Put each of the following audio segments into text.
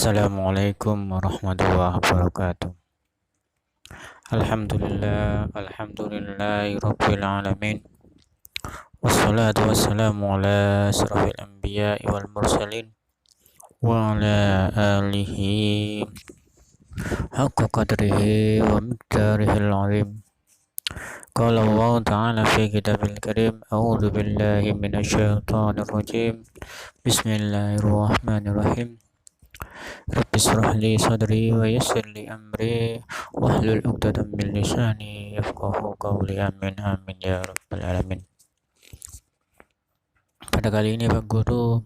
Assalamualaikum warahmatullahi wabarakatuh. Alhamdulillahirabbil alamin. Wassalatu wassalamu ala asrofil anbiya'i wal mursalin wa ala alihi haqqa qadrihi wa miqdarihil azim. Qala Allah ta'ala fi kitabil karim, a'udzu billahi minasyaitonir rajim. Bismillahirrahmanirrahim. Rabbi shrah li sadri wa yassir li amri wahlul 'uqdatam min lisani yafqahu qawli. Amin amin ya rabbal alamin. Pada kali ini Pak Guru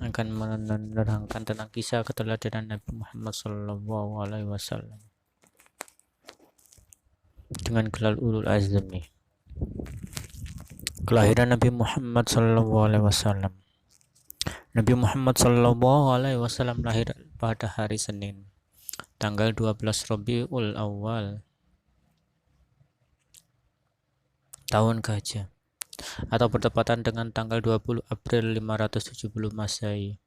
akan menerangkan tentang kisah keteladanan Nabi Muhammad sallallahu alaihi wasallam dengan gelar ulul azmi. Kelahiran Nabi Muhammad sallallahu alaihi wasallam. Nabi Muhammad sallallahu alaihi wasallam lahir pada hari Senin, tanggal 12 Rabiul Awal, tahun Gajah, atau bertepatan dengan tanggal 20 April 571 Masehi.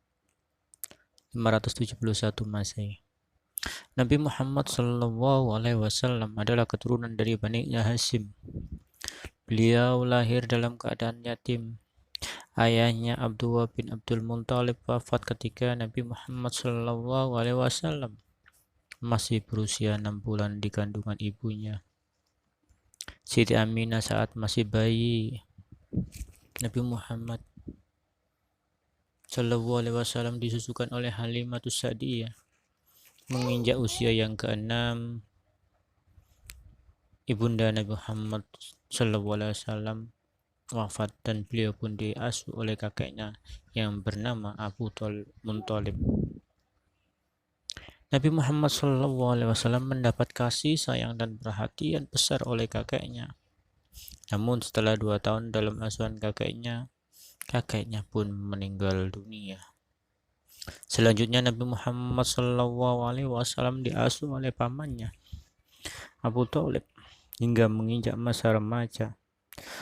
Nabi Muhammad sallallahu alaihi wasallam adalah keturunan dari Bani Hashim. Beliau lahir dalam keadaan yatim. Ayahnya Abdullah bin Abdul Muthalib wafat ketika Nabi Muhammad sallallahu alaihi wasallam masih berusia 6 bulan di kandungan ibunya, Siti Aminah, saat masih bayi. Nabi Muhammad sallallahu alaihi wasallam disusukan oleh Halimatus Sa'diyah. Menginjak usia yang ke-6, ibunda Nabi Muhammad sallallahu alaihi wasallam wafat dan beliau pun diasuh oleh kakeknya yang bernama Abu Muthalib. Nabi Muhammad SAW mendapat kasih sayang dan perhatian besar oleh kakeknya. Namun setelah 2 tahun dalam asuhan kakeknya pun meninggal dunia. Selanjutnya Nabi Muhammad SAW diasuh oleh pamannya Abu Thalib hingga menginjak masa remaja.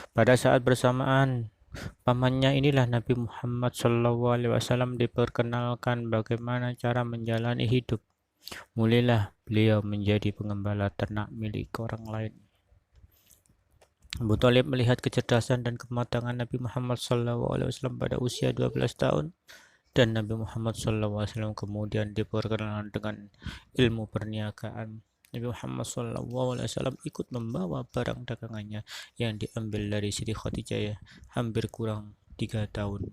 Pada saat bersamaan pamannya inilah Nabi Muhammad SAW diperkenalkan bagaimana cara menjalani hidup. Mulailah beliau menjadi pengembala ternak milik orang lain. Abu Thalib melihat kecerdasan dan kematangan Nabi Muhammad SAW pada usia 12 tahun, dan Nabi Muhammad SAW kemudian diperkenalkan dengan ilmu perniagaan. Nabi Muhammad SAW ikut membawa barang dagangannya yang diambil dari Siti Khadijah hampir kurang 3 tahun.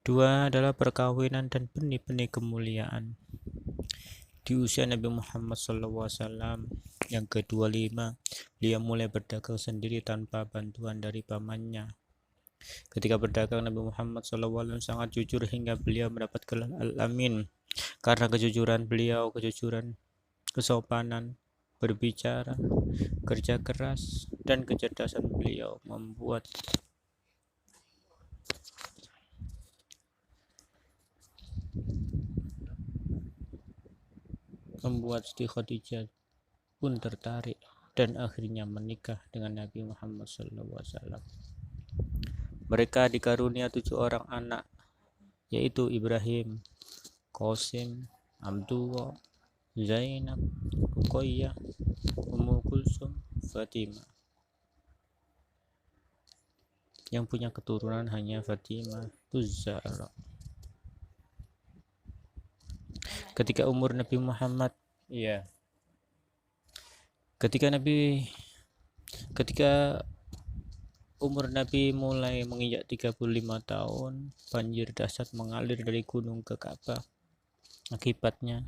2 adalah perkawinan dan benih-benih kemuliaan. Di usia Nabi Muhammad SAW yang ke-25, beliau mulai berdagang sendiri tanpa bantuan dari pamannya. Ketika berdagang, Nabi Muhammad SAW sangat jujur hingga beliau mendapat gelar Al-Amin. Karena kejujuran beliau, kesopanan berbicara, kerja keras, dan kecerdasan beliau membuat Siti Khadijah pun tertarik dan akhirnya menikah dengan Nabi Muhammad SAW. Mereka dikarunia 7 orang anak, yaitu Ibrahim, Qasim, Abdullah, Zainab, Ruqayyah, Ummu Kulsum, Fatimah. Yang punya keturunan hanya Fatimah Zahra. Ketika umur Nabi Muhammad, ketika umur Nabi mulai menginjak 35 tahun, banjir dahsyat mengalir dari gunung ke Ka'bah. Akibatnya,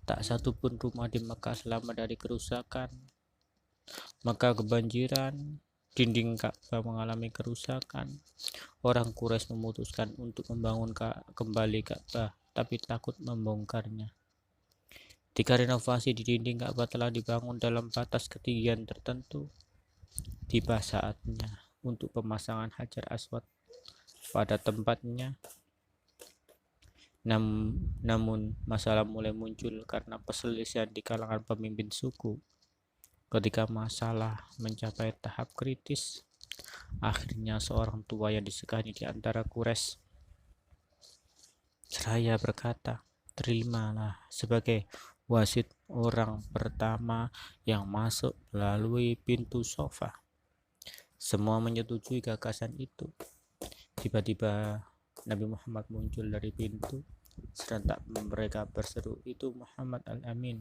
tak satu pun rumah di Makkah selamat dari kerusakan. Maka kebanjiran, dinding Ka'bah mengalami kerusakan. Orang Quraisy memutuskan untuk membangun kembali Ka'bah, tapi takut membongkarnya. Ketika renovasi di dinding Ka'bah telah dibangun dalam batas ketinggian tertentu, tiba saatnya untuk pemasangan Hajar Aswad pada tempatnya. Namun masalah mulai muncul karena perselisihan di kalangan pemimpin suku. Ketika masalah mencapai tahap kritis, akhirnya seorang tua yang disegani di antara Quraisy Seraya berkata, terimalah sebagai wasit orang pertama yang masuk melalui pintu sofa. Semua menyetujui gagasan itu. Tiba-tiba Nabi Muhammad muncul dari pintu. Serentak mereka berseru, itu Muhammad Al-Amin.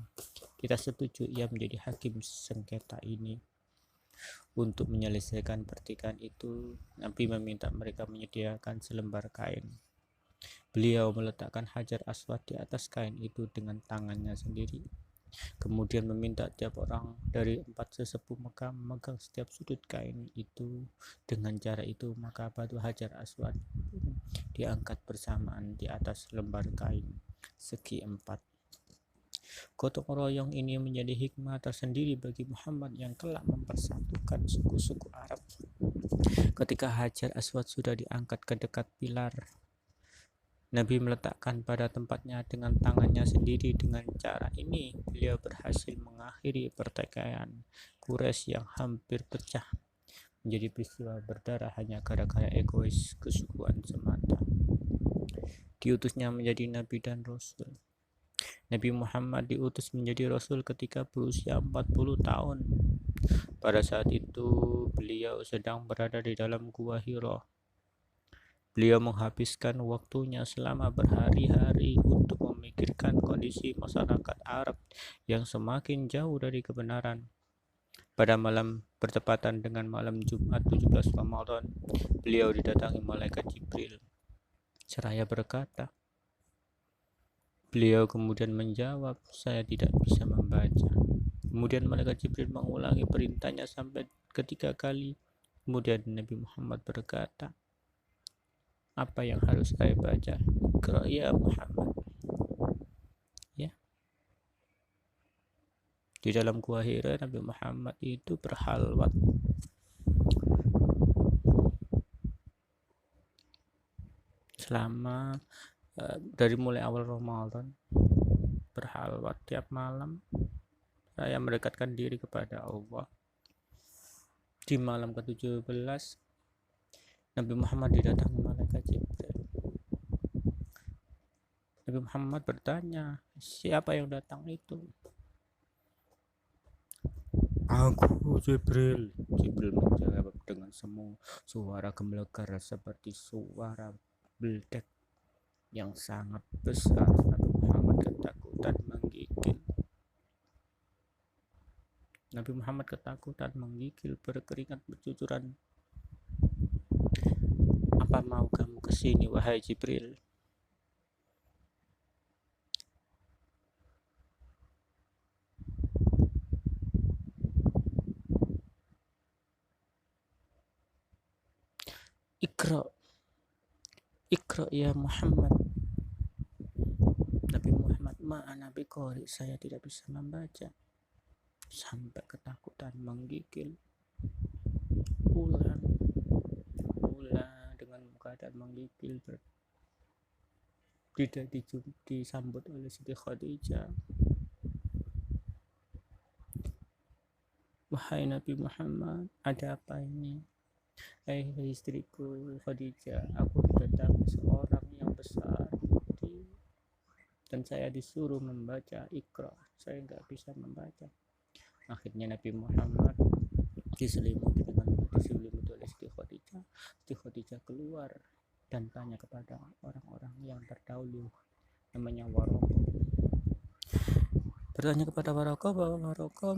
Kita setuju ia menjadi hakim sengketa ini. Untuk menyelesaikan pertikaian itu, Nabi meminta mereka menyediakan selembar kain. Beliau meletakkan Hajar Aswad di atas kain itu dengan tangannya sendiri. Kemudian meminta tiap orang dari 4 sesepuh Mekah memegang setiap sudut kain itu. Dengan cara itu, maka batu Hajar Aswad diangkat bersamaan di atas lembar kain segi 4. Gotong royong ini menjadi hikmah tersendiri bagi Muhammad yang kelak mempersatukan suku-suku Arab. Ketika Hajar Aswad sudah diangkat ke dekat pilar, Nabi meletakkan pada tempatnya dengan tangannya sendiri. Dengan cara ini, beliau berhasil mengakhiri pertikaian Quraisy yang hampir pecah menjadi peristiwa berdarah hanya gara-gara egois kesukuan semata. Diutusnya menjadi Nabi dan Rasul. Nabi Muhammad diutus menjadi Rasul ketika berusia 40 tahun. Pada saat itu, beliau sedang berada di dalam Gua Hira. Beliau menghabiskan waktunya selama berhari-hari untuk memikirkan kondisi masyarakat Arab yang semakin jauh dari kebenaran. Pada malam bertepatan dengan malam Jumat 17 Ramadan, beliau didatangi malaikat Jibril. Seraya berkata, beliau kemudian menjawab, saya tidak bisa membaca. Kemudian malaikat Jibril mengulangi perintahnya sampai ketiga kali. Kemudian Nabi Muhammad berkata, apa yang harus saya baca? Iqra ya Muhammad. Ya. Di dalam Gua Hira, Nabi Muhammad itu berhalwat selama dari mulai awal Ramadan, berhalwat tiap malam. Saya mendekatkan diri kepada Allah. Di malam ke-17, Nabi Muhammad didatangi malaikat Jibril. Nabi Muhammad bertanya, siapa yang datang itu? Aku, Jibril. Jibril menjawab dengan semua suara gemblegar seperti suara beldek yang sangat besar. Nabi Muhammad ketakutan menggigil. Nabi Muhammad ketakutan menggigil, berkeringat bercucuran. Apa mau kamu kesini, wahai Jibril? Iqra ya Muhammad. Nabi Muhammad, ma'ana biqari, saya tidak bisa membaca. Sampai ketakutan menggigil. Ulang dengan keadaan menggigil, tidak disambut oleh Siti Khadijah. Wahai Nabi Muhammad, ada apa ini? Istriku Khadijah, aku didatangi seorang yang besar dan saya disuruh membaca Iqra. Saya nggak bisa membaca. Akhirnya Nabi Muhammad diselimuti oleh Siti Khadijah. Siti Khadijah keluar dan tanya kepada orang-orang yang terdahulu, namanya Waraqah. Bertanya kepada Waraqah bahwa Waraqah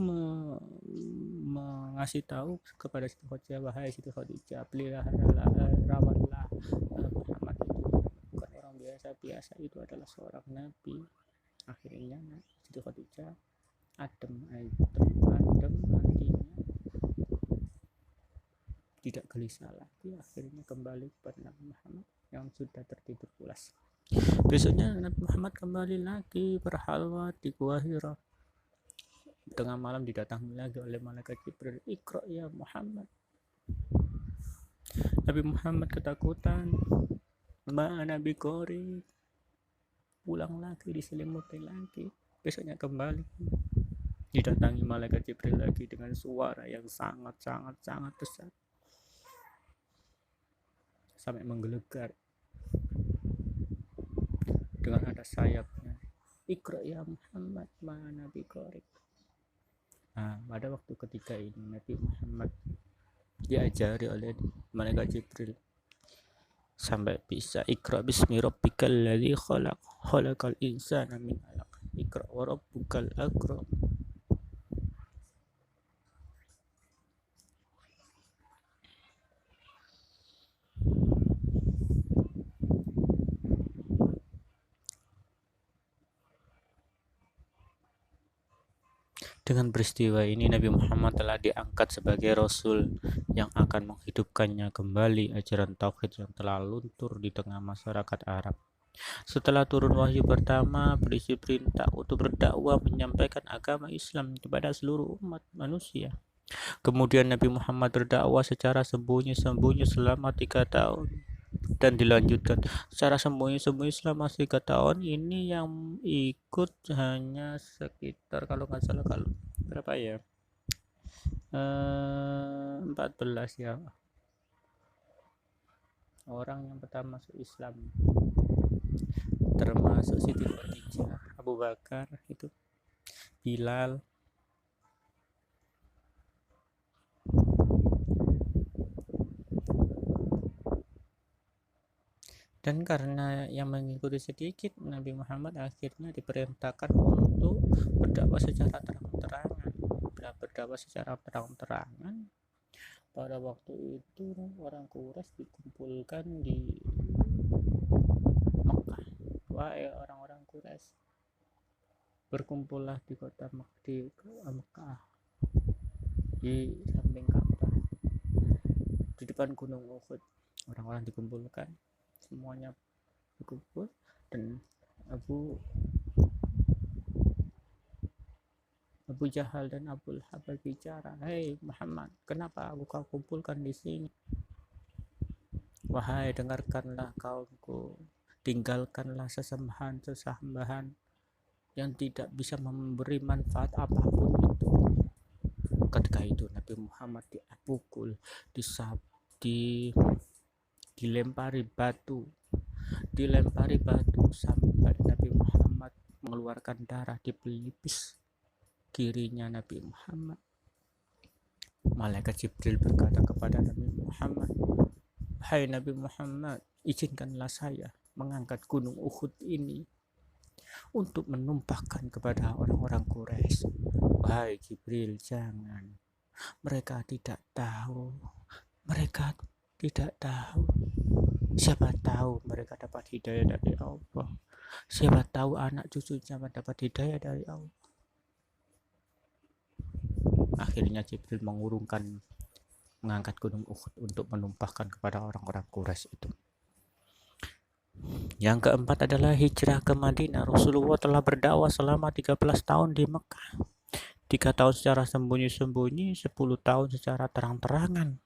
mengasih tahu kepada Siti Khadijah, wahai Siti Khadijah, rawatlah Muhammad itu bukan orang biasa, itu adalah seorang nabi. Akhirnya Siti Khadijah adem artinya tidak gelisah lagi. Akhirnya kembali kepada Nabi Muhammad yang sudah tertidur pulas. Besoknya Nabi Muhammad kembali lagi berhalwat di Gua Hira. Tengah malam didatangi lagi oleh malaikat Jibril. Iqra ya Muhammad. Nabi Muhammad ketakutan. Ma'ana biqari. Pulang lagi, diselimuti lagi. Besoknya kembali didatangi malaikat Jibril lagi dengan suara yang sangat besar sampai menggelegar. dengan ada sayapnya. Iqra ya Muhammad, mana biqarik. Nah, pada waktu ketika ini Nabi Muhammad diajari oleh malaikat Jibril sampai bisa Iqra bismi rabbikal ladzi khalaq khalaqal insana min 'alaq Iqra wa rabbukal akram. Dengan peristiwa ini Nabi Muhammad telah diangkat sebagai Rasul yang akan menghidupkannya kembali ajaran Tauhid yang telah luntur di tengah masyarakat Arab. Setelah turun wahyu pertama, berisi perintah untuk berdakwah menyampaikan agama Islam kepada seluruh umat manusia. Kemudian Nabi Muhammad berdakwah secara sembunyi-sembunyi selama 3 tahun dan dilanjutkan secara sembunyi-sembunyi selama 3 tahun. Ini yang ikut hanya sekitar kalau nggak salah kalau berapa ya 14 ya orang yang pertama masuk Islam, termasuk Siti Khadijah, Abu Bakar, itu Bilal. Dan karena yang mengikuti sedikit, Nabi Muhammad akhirnya diperintahkan untuk berdakwah secara terang-terangan. Berdakwah secara terang-terangan. Pada waktu itu orang Quraisy dikumpulkan di Mekah. Wahai orang-orang Quraisy, berkumpullah di kota Mekah, di samping Ka'bah, di depan Gunung Uhud. Orang-orang dikumpulkan, semuanya berkumpul, dan Abu Jahal dan Abu Lahab berbicara, "Hei Muhammad, kenapa aku kau kumpulkan di sini? Wahai, dengarkanlah kaumku, tinggalkanlah sesembahan yang tidak bisa memberi manfaat apapun itu." Ketika itu Nabi Muhammad dipukul, dilempari batu sampai Nabi Muhammad mengeluarkan darah di pelipis kirinya Nabi Muhammad. Malaikat Jibril berkata kepada Nabi Muhammad, "Hai Nabi Muhammad, izinkanlah saya mengangkat gunung Uhud ini untuk menumpahkan kepada orang-orang Quraisy." "Wahai Jibril, jangan. Mereka tidak tahu. Siapa tahu mereka dapat hidayah dari Allah. Siapa tahu anak cucunya mendapat hidayah dari Allah." Akhirnya Jibril mengangkat gunung Uhud untuk menumpahkan kepada orang-orang Quraisy itu. Yang keempat adalah hijrah ke Madinah. Rasulullah telah berdakwah selama 13 tahun di Mekah. 3 tahun secara sembunyi-sembunyi, 10 tahun secara terang-terangan.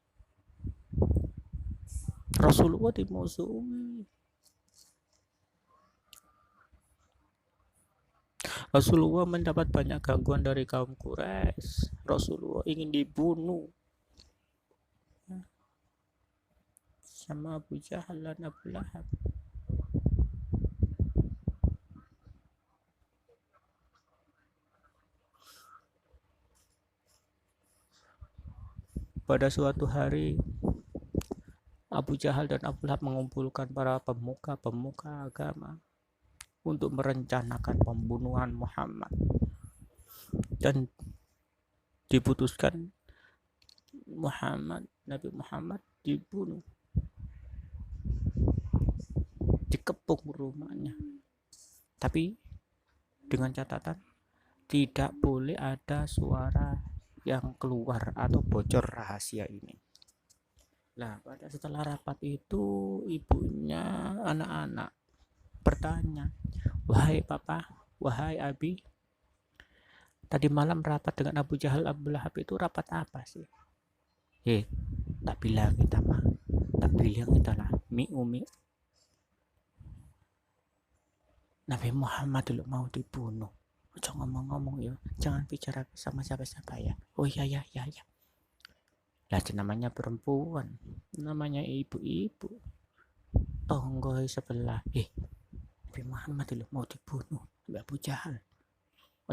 Rasulullah dimusuhi. Rasulullah mendapat banyak gangguan dari kaum Quraisy. Rasulullah ingin dibunuh sama Abu Jahal dan Abu Lahab. Pada suatu hari, Abu Jahal dan Abu Lahab mengumpulkan para pemuka agama untuk merencanakan pembunuhan Muhammad, dan diputuskan Nabi Muhammad dibunuh, dikepung rumahnya, tapi dengan catatan tidak boleh ada suara yang keluar atau bocor rahasia ini. Nah, setelah rapat itu, ibunya anak-anak bertanya, "Wahai papa, wahai abi, tadi malam rapat dengan Abu Jahal, Abu Lahab itu rapat apa sih?" Tak bilang kita lah, umi. Nabi Muhammad dulu mau dibunuh. Jangan ngomong-ngomong ya, jangan bicara sama siapa-siapa ya. Oh ya. Lah, namanya perempuan, namanya ibu-ibu, tonggo sebelah. Nabi Muhammad itu mau dibunuh oleh Abu Jahal.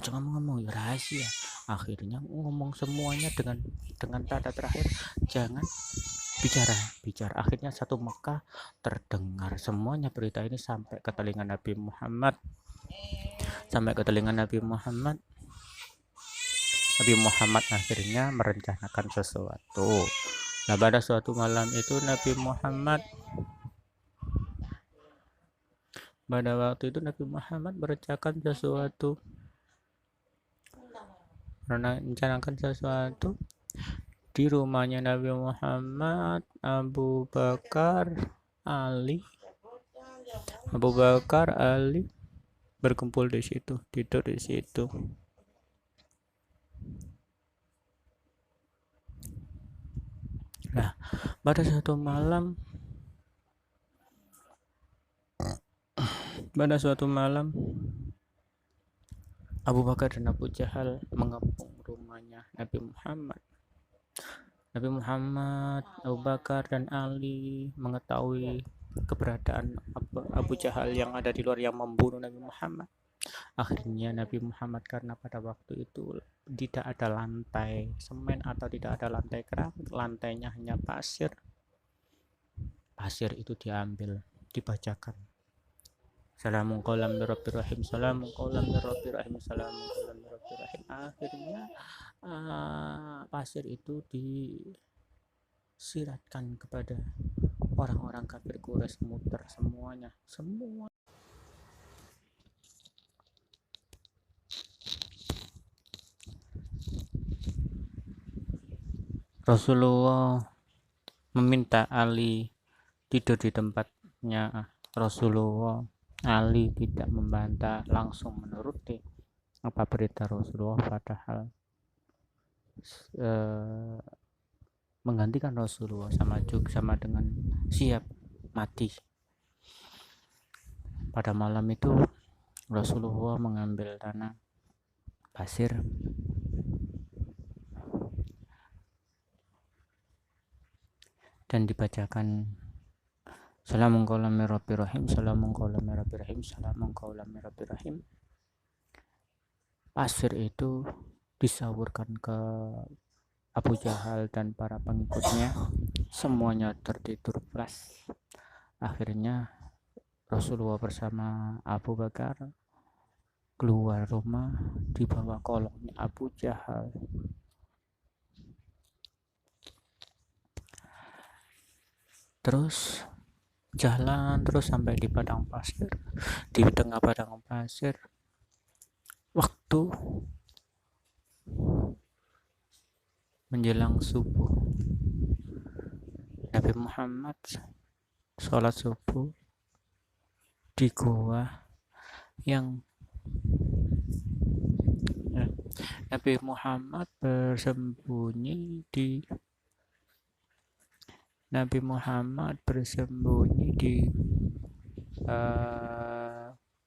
Ojo ngomong-ngomong ya rahasia. Akhirnya ngomong semuanya dengan kata terakhir, jangan bicara. Akhirnya satu Mekah terdengar semuanya berita ini sampai ke telinga Nabi Muhammad. Nabi Muhammad akhirnya merencanakan sesuatu. Nah, pada suatu malam itu Nabi Muhammad merencanakan sesuatu di rumahnya Nabi Muhammad. Abu Bakar Ali berkumpul di situ, tidur di situ. Nah, pada suatu malam Abu Bakar dan Abu Jahal mengepung rumahnya Nabi Muhammad. Abu Bakar dan Ali mengetahui keberadaan Abu Jahal yang ada di luar yang membunuh Nabi Muhammad. Akhirnya Nabi Muhammad, karena pada waktu itu tidak ada lantai semen atau tidak ada lantai keramik, lantainya hanya pasir itu diambil, dibacakan Salamun qaulan mir rabbir rahim, salamun qaulan mir rabbir rahim, salamun qaulan mir rabbir rahim. Akhirnya pasir itu disiratkan kepada orang-orang kafir Quraisy, muter semua. Rasulullah meminta Ali tidur di tempatnya Rasulullah. Ali tidak membantah, langsung menuruti apa perintah Rasulullah, padahal menggantikan Rasulullah sama dengan siap mati. Pada malam itu Rasulullah mengambil tanah pasir dan dibacakan Salamun qaulan mir rabbir rahim, salamun qaulan mir rabbir rahim, salamun qaulan mir rabbir rahim. Pasir itu disaburkan ke Abu Jahal dan para pengikutnya, semuanya tertidur pulas. Akhirnya Rasulullah bersama Abu Bakar keluar rumah, di bawah kolongnya Abu Jahal. Terus jalan terus sampai di padang pasir. Di tengah padang pasir, waktu menjelang subuh, Nabi Muhammad sholat subuh di gua yang Nabi Muhammad bersembunyi di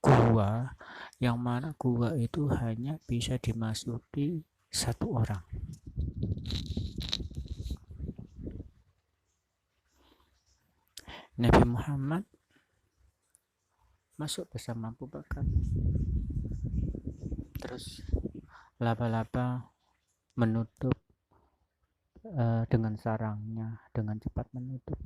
gua, yang mana gua itu hanya bisa dimasuki satu orang. Nabi Muhammad masuk bersama Abu Bakar. Terus laba-laba menutup dengan sarangnya, dengan cepat menutup.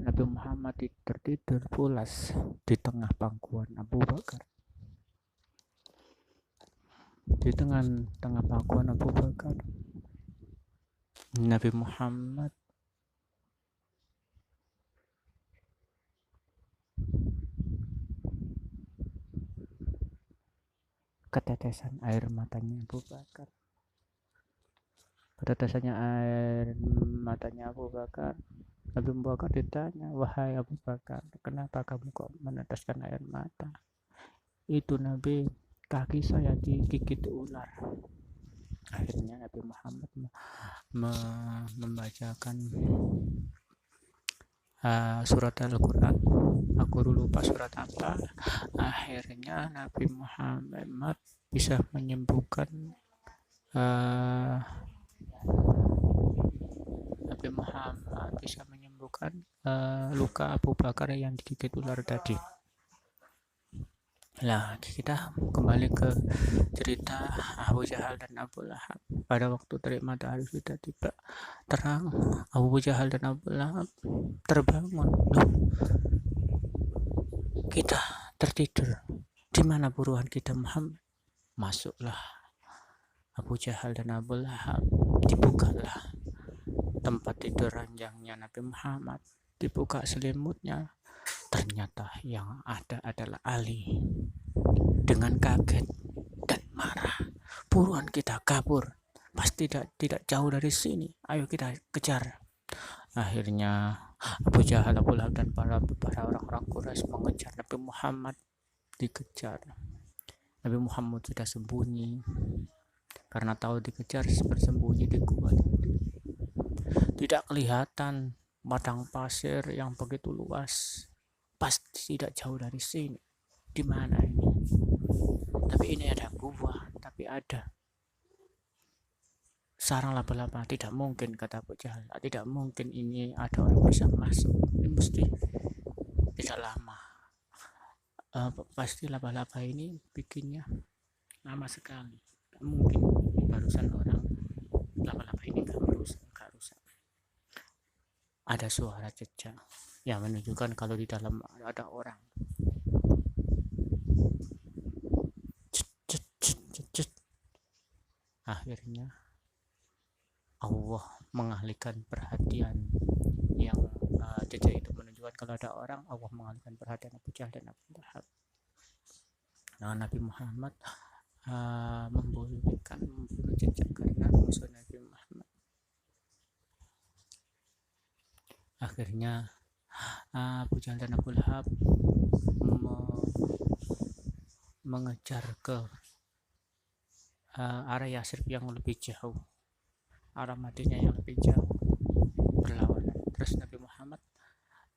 Nabi Muhammad tertidur pulas di tengah pangkuan Abu Bakar. Di tengah pangkuan Abu Bakar, Nabi Muhammad ketetesan air matanya Abu Bakar. Ketetesannya air matanya Abu Bakar. Nabi Bakar ditanya, wahai Abu Bakar, kenapa kamu kok meneteskan air mata? Itu Nabi, kaki saya digigit ular. Akhirnya Nabi Muhammad membacakan surat Al-Quran. Aku lupa surat apa. Akhirnya Nabi Muhammad bisa menyembuhkan luka Abu Bakar yang digigit ular tadi. Nah, kita kembali ke cerita Abu Jahal dan Abu Lahab. Pada waktu terik matahari sudah tiba terang, Abu Jahal dan Abu Lahab terbangun. Loh, kita tertidur. Di mana buruan kita Muhammad? Masuklah Abu Jahal dan Abu Lahab. Dibukalah tempat tidur ranjangnya Nabi Muhammad. Dibuka selimutnya. Ternyata yang ada adalah Ali. Dengan kaget dan marah, buruan kita kabur. Pasti tidak jauh dari sini. Ayo kita kejar. Akhirnya Abu Jahal, Abu Lahab dan para orang-orang Quraisy mengejar Nabi Muhammad. Dikejar. Nabi Muhammad sudah sembunyi. Karena tahu dikejar, bersembunyi di gua. Tidak kelihatan padang pasir yang begitu luas. Pasti tidak jauh dari sini. Di mana ini? Tapi ini ada gua, tapi ada sarang laba-laba. Tidak mungkin, kata Abu Jahal. Tidak mungkin ini ada orang bisa masuk. Ini mesti tidak lama. Pasti laba-laba ini bikinnya lama sekali. Tidak mungkin barusan orang laba-laba ini gak rusak. Ada suara jejak yang menunjukkan kalau di dalam ada orang. Akhirnya Allah mengalihkan perhatian yang jejak itu menunjukkan kalau ada orang. Allah mengalihkan perhatian Abu Jahal dan Abu Lahab. Nah, Nabi Muhammad membunuh jejak karena musuh Nabi Muhammad. Akhirnya Abu Jahal dan Abu Lahab mengejar ke arah Yasrib yang lebih jauh, arah Madinah yang lebih jauh, berlawanan. Terus Nabi Muhammad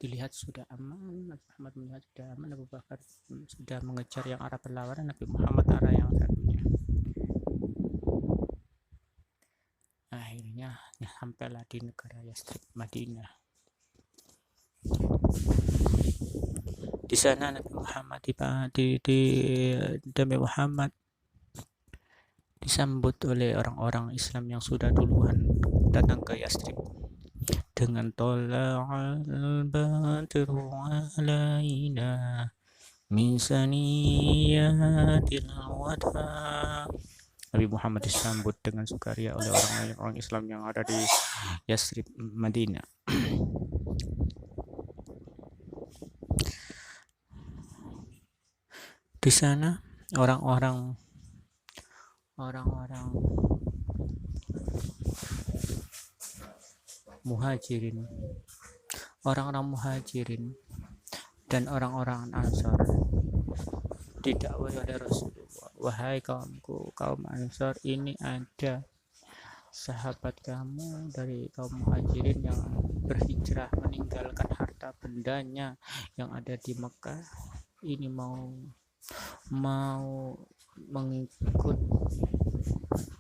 dilihat sudah aman, Nabi Muhammad melihat sudah aman, Abu Bakar sudah mengejar yang arah berlawanan, Nabi Muhammad arah yang satunya. Akhirnya sampailah di negara Yasrib, Madinah. Di sana Nabi Muhammad Nabi Muhammad disambut oleh orang-orang Islam yang sudah duluan datang ke Yasrib dengan tola'al badru alaina min saniyatil wada. Nabi Muhammad disambut dengan sukaria oleh orang-orang Islam yang ada di Yasrib, Madinah. Di sana orang-orang muhajirin, dan orang-orang Ansar didakwai oleh Rasulullah, wahai kaumku, kaum Ansar, ini ada sahabat kamu dari kaum muhajirin yang berhijrah meninggalkan harta bendanya yang ada di Mekah, ini mau mengikut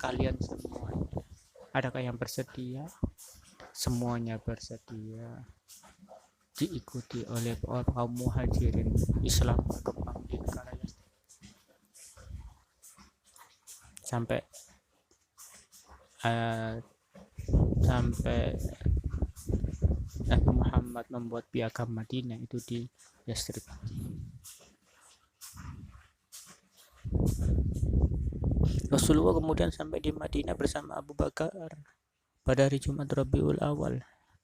kalian semuanya. Adakah yang bersedia? Semuanya bersedia. Diikuti oleh kaum muhajirin. Islam berkembang di negara Yasrib sampai Nabi Muhammad membuat piagam Madinah itu di Yasrib. Rasulullah kemudian sampai di Madinah bersama Abu Bakar pada hari Jumat Rabiul Awal.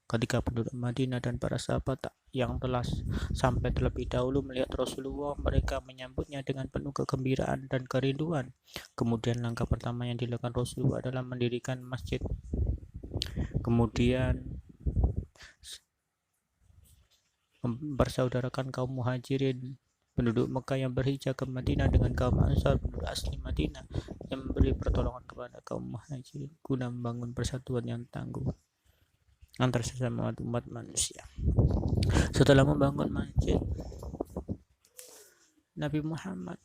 Ketika penduduk Madinah dan para sahabat yang telah sampai terlebih dahulu melihat Rasulullah, mereka menyambutnya dengan penuh kegembiraan dan kerinduan. Kemudian langkah pertama yang dilakukan Rasulullah adalah mendirikan masjid. Kemudian mempersaudarakan kaum muhajirin penduduk Mekah yang berhijrah ke Madinah dengan kaum Ansar penduduk asli Madinah yang memberi pertolongan kepada kaum muhajirin guna membangun persatuan yang tangguh antar sesama umat manusia. Setelah membangun masjid, Nabi Muhammad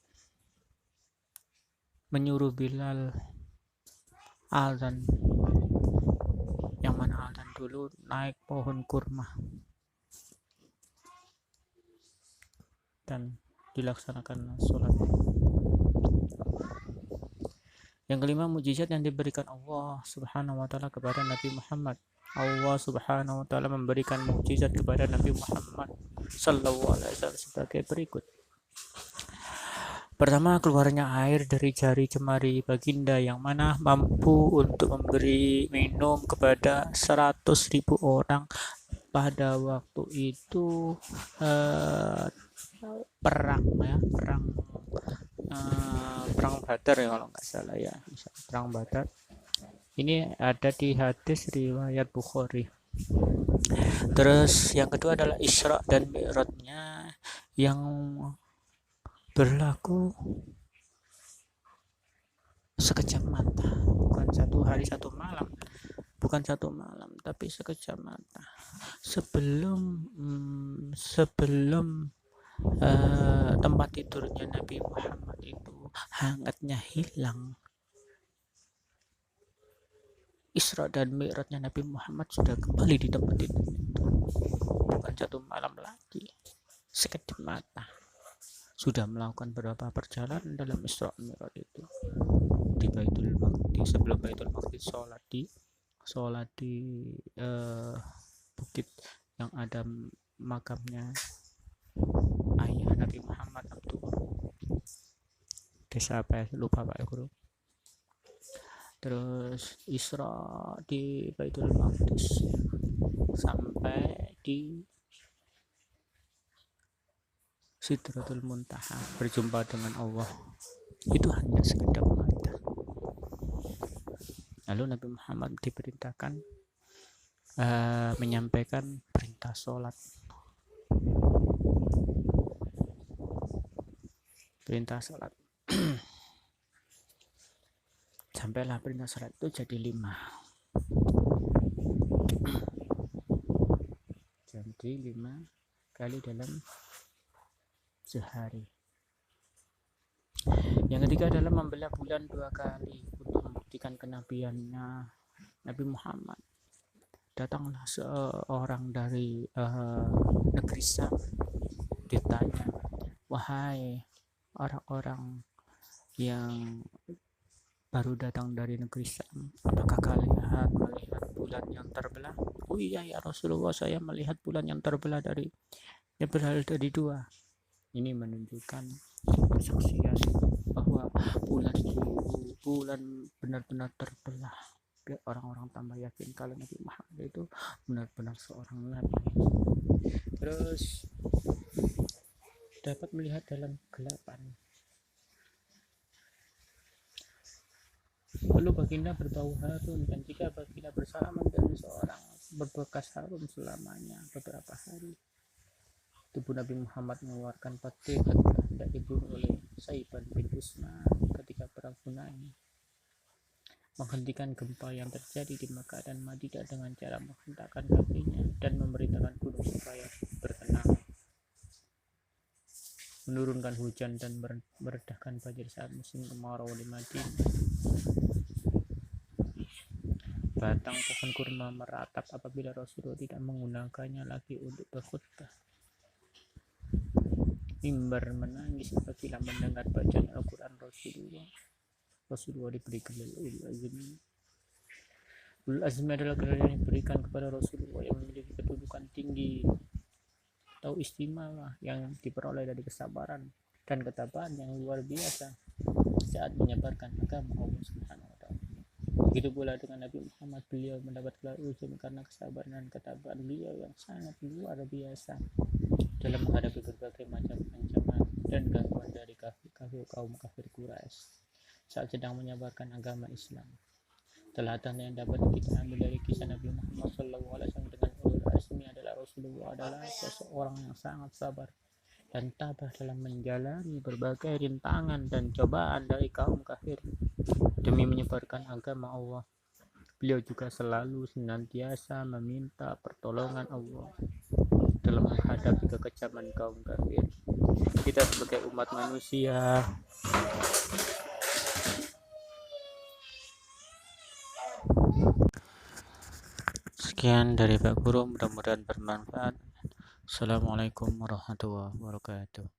menyuruh Bilal azan, yang mana azan dulu naik pohon kurma dan dilaksanakan sholat. Yang kelima, mujizat yang diberikan Allah Subhanahu wa taala kepada Nabi Muhammad. Allah Subhanahu wa taala memberikan mujizat kepada Nabi Muhammad sallallahu alaihi wasallam sebagai berikut. Pertama, keluarnya air dari jari jemari baginda yang mana mampu untuk memberi minum kepada 100.000 orang pada waktu itu, perang Badar ya kalau nggak salah ya, perang Badar. Ini ada di hadis riwayat Bukhari. Terus yang kedua adalah Isra dan Mi'rajnya yang berlaku sekejap mata, bukan 1 hari 1 malam, tapi sekejap mata. Sebelum tempat tidurnya Nabi Muhammad itu hangatnya hilang, Isra dan Mi'rajnya Nabi Muhammad sudah kembali di tempat itu. Bukan 1 malam lagi, sekejap mata. Sudah melakukan beberapa perjalanan dalam Isra dan Mi'raj itu. Di Baitul Maqdis, sebelum Baitul Maqdis sholat di bukit yang ada makamnya ayah Nabi Muhammad Abdullah. Desa apa ya? Lupa Pak Guru. Terus Isra di Baitul Maqdis sampai di Sidratul Muntaha, berjumpa dengan Allah. Itu hanya sekedar mata. Lalu Nabi Muhammad diperintahkan menyampaikan perintah sholat. Sampailah perintah sholat itu jadi 5. Jadi 5 kali dalam sehari. Yang ketiga adalah membelah bulan 2 kali untuk membuktikan kenabiannya Nabi Muhammad. Datanglah seorang dari negeri Syam, ditanya, wahai orang-orang yang baru datang dari negeri Syam, apakah kalian melihat bulan yang terbelah? Oh iya ya Rasulullah, saya melihat bulan yang terbelah dari 2. Ini menunjukkan kesaksian bahwa bulan benar-benar terbelah, biar orang-orang tambah yakin kalau Nabi Muhammad itu benar-benar seorang nabi. Terus dapat melihat dalam kegelapan. Lalu baginda berbau harum, dan jika baginda bersalaman dengan seorang berbekas harum selamanya beberapa hari. Tubuh Nabi Muhammad mengeluarkan petir ketika hendak dibunuh oleh Saiban bin Usman ketika perang Hunain, menghentikan gempa yang terjadi di Makkah dan Madinah dengan cara menghentakkan kakinya dan memerintahkan gunung supaya bertenang, menurunkan hujan dan meredahkan banjir saat musim kemarau di Madinah. Batang pohon kurma meratap apabila Rasulullah tidak menggunakannya lagi untuk berkhutbah. Mimbar menangis apabila mendengar bacaan Al-Quran Rasulullah diberi gelar Ulul Azmi. Ulul Azmi adalah gelar yang diberikan kepada Rasulullah yang memiliki kedudukan tinggi atau istimewa yang diperoleh dari kesabaran dan ketabahan yang luar biasa saat menyebarkan agama Allah Subhanahu wa taala. Begitu pula dengan Nabi Muhammad, beliau mendapat gelar Ulul Azmi karena kesabaran dan ketabahan beliau yang sangat luar biasa dalam menghadapi berbagai macam ancaman dan gangguan dari kaum kafir Quraisy saat sedang menyebarkan agama Islam. Teladan yang dapat kita ambil dari kisah Nabi Muhammad SAW dengan Ulul Azmi adalah Rasulullah adalah seseorang yang sangat sabar dan tabah dalam menjalani berbagai rintangan dan cobaan dari kaum kafir demi menyebarkan agama Allah. Beliau juga selalu senantiasa meminta pertolongan Allah dalam menghadapi kekejaman kaum kafir. Kita sebagai umat manusia sekian dari Pak Guru, mudah-mudahan bermanfaat. Assalamualaikum warahmatullahi wabarakatuh.